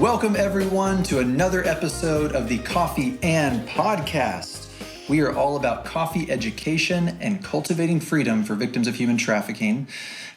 Welcome, everyone, to another episode of the Coffee and Podcast. We are all about coffee education and cultivating freedom for victims of human trafficking.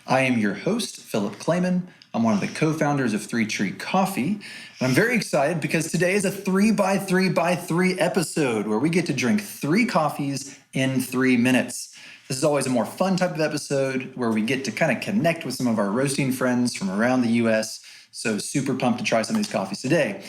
I am your host, Philip Clayman. I'm one of the co-founders of 3 Tree Coffee. And I'm very excited because today is a 3x3x3 episode where we get to drink 3 coffees in 3 minutes. This is always a more fun type of episode where we get to kind of connect with some of our roasting friends from around the U.S., so super pumped to try some of these coffees today.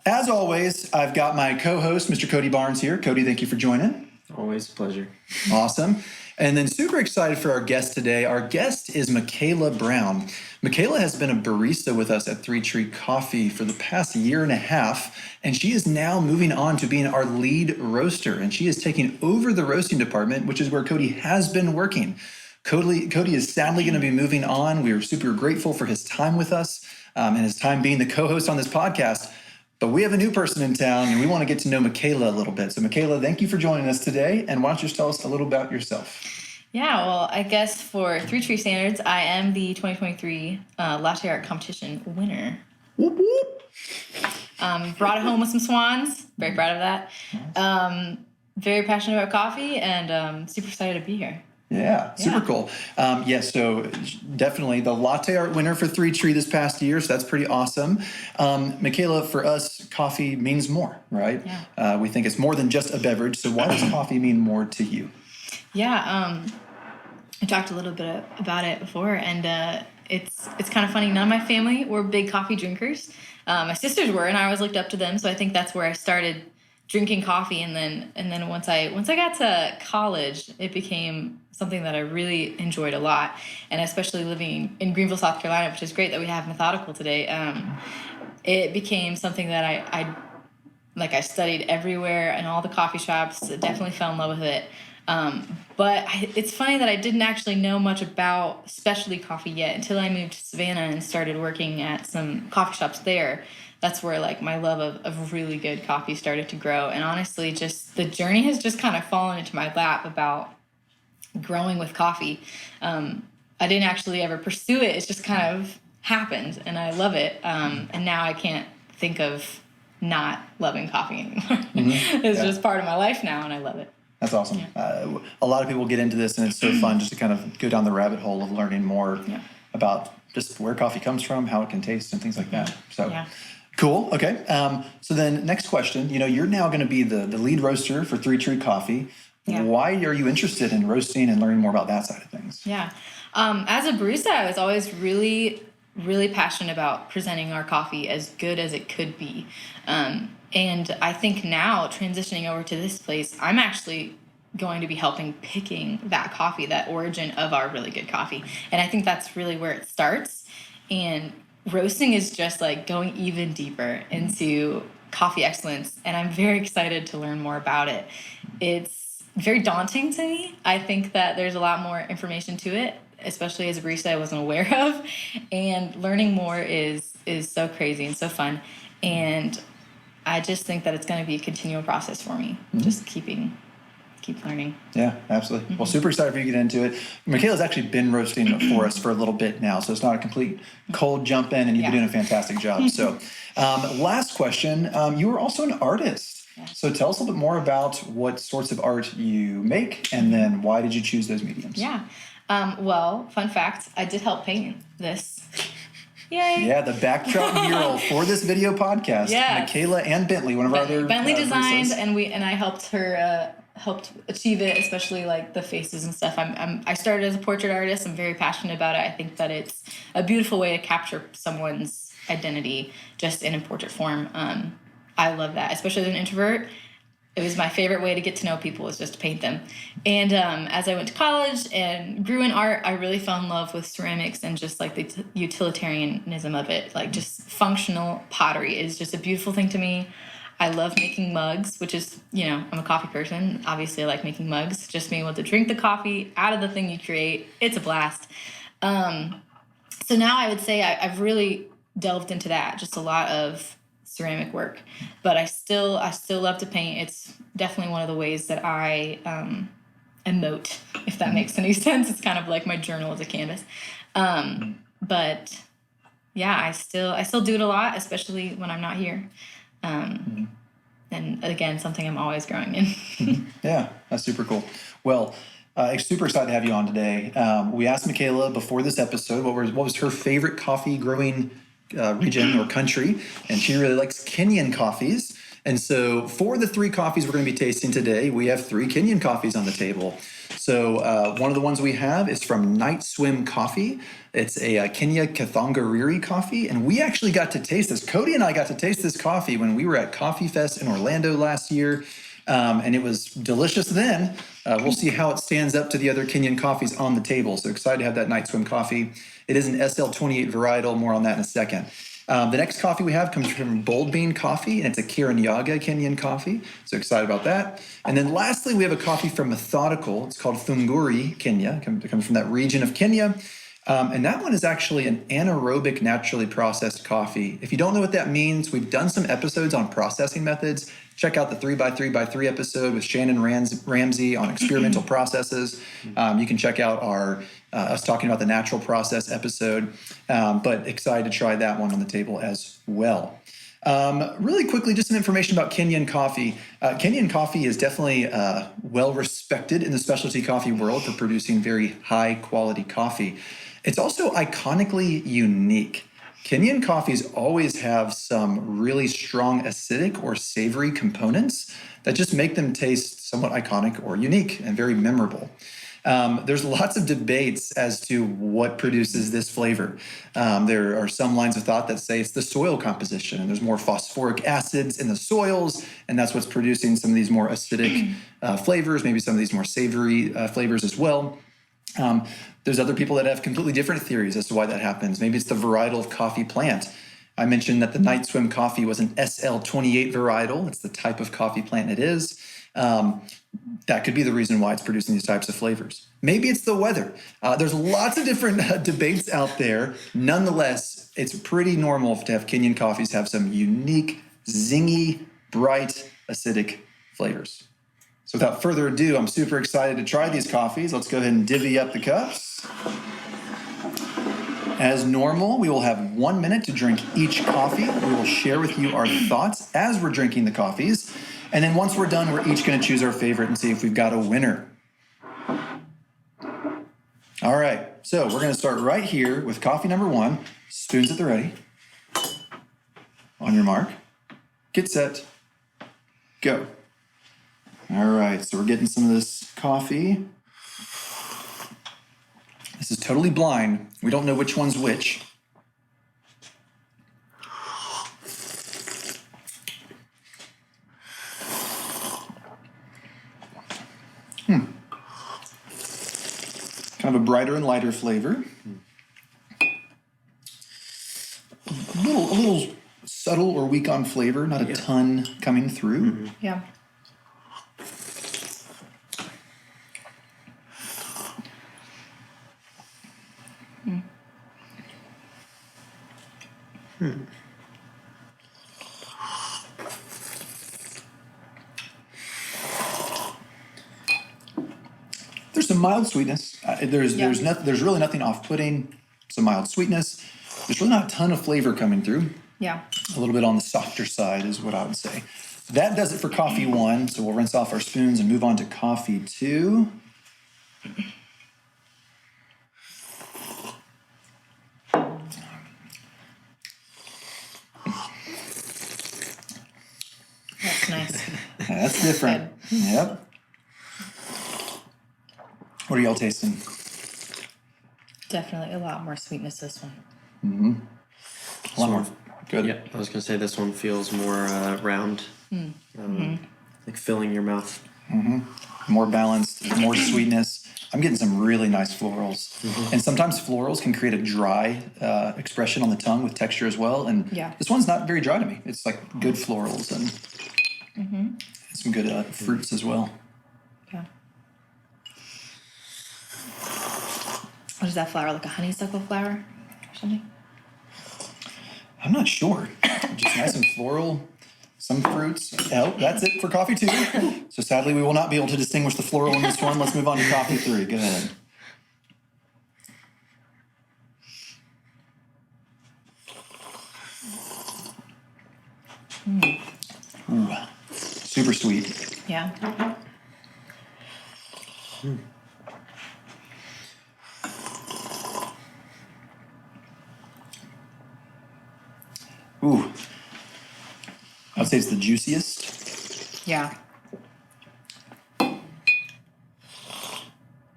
As always, I've got my co-host, Mr. Cody Barnes here. Cody, thank you for joining. Always a pleasure. Awesome. And then super excited for our guest today. Our guest is Michaela Brown. Michaela has been a barista with us at 3 Tree Coffee for the past year and a half, and she is now moving on to being our lead roaster, and she is taking over the roasting department, which is where Cody has been working. Cody is sadly going to be moving on. We are super grateful for his time with us and his time being the co-host on this podcast. But we have a new person in town, and we want to get to know Michaela a little bit. So, Michaela, thank you for joining us today. And why don't you just tell us a little about yourself? Yeah, well, I guess for 3 Tree Standards, I am the 2023 Latte Art Competition winner. Whoop, whoop. Brought it home with some swans. Very proud of that. Very passionate about coffee, and super excited to be here. Yeah, super cool. So definitely the latte art winner for 3 Tree this past year, so that's pretty awesome. Michaela, for us, coffee means more, right? Yeah. We think it's more than just a beverage, so why does coffee mean more to you? Yeah, I talked a little bit about it before, and it's kind of funny. None of my family were big coffee drinkers. My sisters were, and I always looked up to them, so I think that's where I started drinking coffee, and then once I got to college, it became something that I really enjoyed a lot, and especially living in Greenville, South Carolina, which is great that we have Methodical today. It became something that I studied everywhere in all the coffee shops. Definitely fell in love with it. But it's funny that I didn't actually know much about specialty coffee yet until I moved to Savannah and started working at some coffee shops there. That's where my love of really good coffee started to grow. And honestly, just the journey has just kind of fallen into my lap about growing with coffee. I didn't actually ever pursue it. It's just kind of happened, and I love it. And now I can't think of not loving coffee anymore. Mm-hmm. It's just part of my life now, and I love it. That's awesome. Yeah. A lot of people get into this, and it's so fun just to kind of go down the rabbit hole of learning more about just where coffee comes from, how it can taste, and things like that. So. Cool. Okay. So then next question, you're now going to be the lead roaster for 3 Tree Coffee. Yeah. Why are you interested in roasting and learning more about that side of things? Yeah. As a barista, I was always really, really passionate about presenting our coffee as good as it could be. And I think now transitioning over to this place, I'm actually going to be helping picking that coffee, that origin of our really good coffee. And I think that's really where it starts. And roasting is just going even deeper into coffee excellence, and I'm very excited to learn more about it. It's very daunting to me. I think that there's a lot more information to it, especially as a barista I wasn't aware of, and learning more is so crazy and so fun, and I just think that it's going to be a continual process for me, just keep learning. Yeah, absolutely. Well, super excited for you to get into it. Michaela's actually been roasting for us for a little bit now, so it's not a complete cold jump in, and you've been doing a fantastic job. So last question, you are also an artist. Yeah. So tell us a little bit more about what sorts of art you make, and then why did you choose those mediums? Yeah. Well, fun fact, I did help paint this. Yay. Yeah, the backdrop mural for this video podcast. Yeah. Michaela and Bentley, one of our other Bentley designed, baristas. and I helped her helped achieve it, especially the faces and stuff. I started as a portrait artist. I'm very passionate about it. I think that it's a beautiful way to capture someone's identity just in a portrait form. I love that, especially as an introvert. It was my favorite way to get to know people, was just to paint them. And as I went to college and grew in art, I really fell in love with ceramics and just the utilitarianism of it. Just functional pottery is just a beautiful thing to me. I love making mugs, which is, I'm a coffee person. Obviously, I like making mugs. Just being able to drink the coffee out of the thing you create, it's a blast. So now I would say I've really delved into that, just a lot of ceramic work. But I still love to paint. It's definitely one of the ways that I emote, if that makes any sense. It's kind of like my journal as a canvas. But yeah, I still do it a lot, especially when I'm not here. And again, something I'm always growing in. Yeah, that's super cool. Well, super excited to have you on today. We asked Michaela before this episode what was her favorite coffee growing region or country, and she really likes Kenyan coffees. And so for the 3 coffees we're going to be tasting today, we have 3 Kenyan coffees on the table. So one of the ones we have is from Night Swim Coffee. It's a Kenya Kathangariri coffee, and we actually got to taste this. Cody and I got to taste this coffee when we were at Coffee Fest in Orlando last year, and it was delicious then. We'll see how it stands up to the other Kenyan coffees on the table. So excited to have that Night Swim coffee. It is an SL28 varietal. More on that in a second. The next coffee we have comes from Bold Bean Coffee, and it's a Kirinyaga Kenyan coffee. So excited about that. And then lastly, we have a coffee from Methodical. It's called Thunguri, Kenya. It comes from that region of Kenya. And that one is actually an anaerobic, naturally processed coffee. If you don't know what that means, we've done some episodes on processing methods. Check out the 3x3x3 episode with Shannon Ramsey on experimental processes. You can check out our us talking about the natural process episode, but excited to try that one on the table as well. Really quickly, just some information about Kenyan coffee. Kenyan coffee is definitely well respected in the specialty coffee world for producing very high quality coffee. It's also iconically unique. Kenyan coffees always have some really strong acidic or savory components that just make them taste somewhat iconic or unique and very memorable. There's lots of debates as to what produces this flavor. There are some lines of thought that say it's the soil composition, and there's more phosphoric acids in the soils, and that's what's producing some of these more acidic flavors, maybe some of these more savory flavors as well. There's other people that have completely different theories as to why that happens. Maybe it's the varietal of coffee plant. I mentioned that the Night Swim coffee was an SL28 varietal. It's the type of coffee plant it is. That could be the reason why it's producing these types of flavors. Maybe it's the weather. There's lots of different debates out there. Nonetheless, it's pretty normal to have Kenyan coffees have some unique, zingy, bright, acidic flavors. So without further ado, I'm super excited to try these coffees. Let's go ahead and divvy up the cups. As normal, we will have 1 minute to drink each coffee. We will share with you our thoughts as we're drinking the coffees. And then once we're done, we're each going to choose our favorite and see if we've got a winner. All right, so we're going to start right here with coffee number 1. Spoons at the ready. On your mark. Get set. Go. All right, so we're getting some of this coffee. This is totally blind. We don't know which one's which. Kind of a brighter and lighter flavor. A little subtle or weak on flavor, not a ton coming through. Yeah. There's some mild sweetness. There's really nothing off-putting. Some mild sweetness. There's really not a ton of flavor coming through. Yeah. A little bit on the softer side is what I would say. That does it for coffee 1. So we'll rinse off our spoons and move on to coffee 2. That's nice. That's different. Yep. What are y'all tasting? Definitely a lot more sweetness this one. A lot more. Good. Yeah, I was going to say this one feels more round, like filling your mouth. More balanced, more sweetness. I'm getting some really nice florals. And sometimes florals can create a dry expression on the tongue with texture as well. And this one's not very dry to me. It's like good florals and some good fruits as well. Yeah. What is that flower? Like a honeysuckle flower or something? I'm not sure. Just nice and floral. Some fruits. Oh, that's it for coffee 2. So sadly, we will not be able to distinguish the floral in this one. Let's move on to coffee 3. Go ahead. Ooh, super sweet. Yeah. Ooh. I'd say it's the juiciest. Yeah.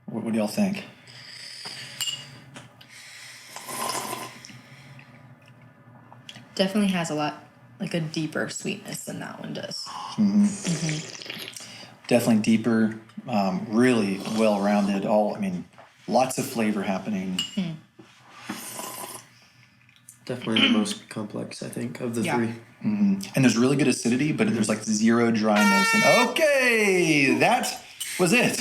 What do y'all think? Definitely has a lot, like a deeper sweetness than that one does. Definitely deeper, really well-rounded. Lots of flavor happening. Definitely the most complex, I think, of the Yeah. three. And there's really good acidity, but there's like zero dryness. And okay, that was it.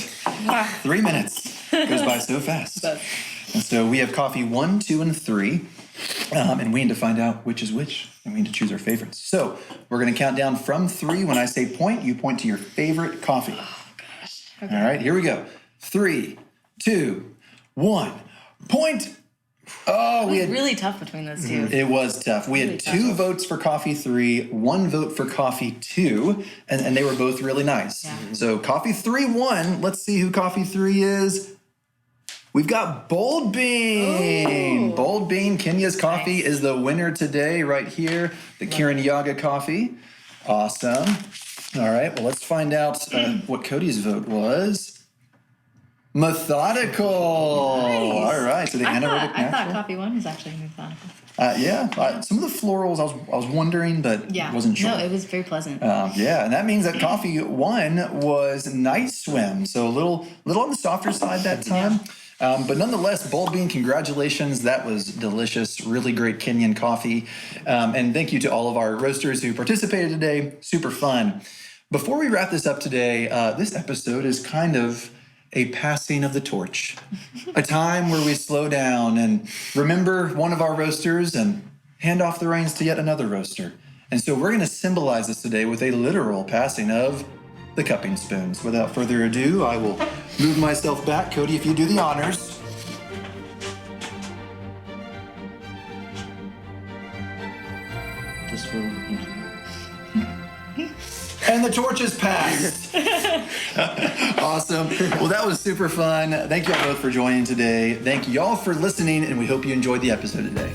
3 minutes goes by so fast. And so we have coffee 1, 2, and 3. And we need to find out which is which, and we need to choose our favorites. So we're going to count down from 3. When I say point, you point to your favorite coffee. Oh, gosh. Okay. All right, here we go. 3, 2, 1, point. Oh, It was really tough between those two. It was tough. We had 2 votes for coffee 3, 1 vote for coffee 2, and they were both really nice. Yeah. So coffee 3 won. Let's see who coffee 3 is. We've got Bold Bean. Ooh. Bold Bean, Kenya's coffee Nice. is the winner today right here. The Kiran Yaga coffee. Awesome. All right, well, let's find out what Cody's vote was. Methodical. Nice. All right, so the anaerobic I thought natural. coffee 1 was actually methodical. Some of the florals I was wondering, but Yeah. wasn't sure. No, it was very pleasant. Yeah, and that means that coffee 1 was Night Swim, so a little on the softer side that time. But nonetheless, Bold Bean, congratulations. That was delicious. Really great Kenyan coffee. And thank you to all of our roasters who participated today. Super fun. Before we wrap this up today, this episode is kind of a passing of the torch, a time where we slow down and remember one of our roasters and hand off the reins to yet another roaster. And so we're going to symbolize this today with a literal passing of the cupping spoons. Without further ado, I will move myself back. Cody, if you do the honors. This one. And the torch is passed. Awesome. Well, that was super fun. Thank you all both for joining today. Thank you all for listening, and we hope you enjoyed the episode today.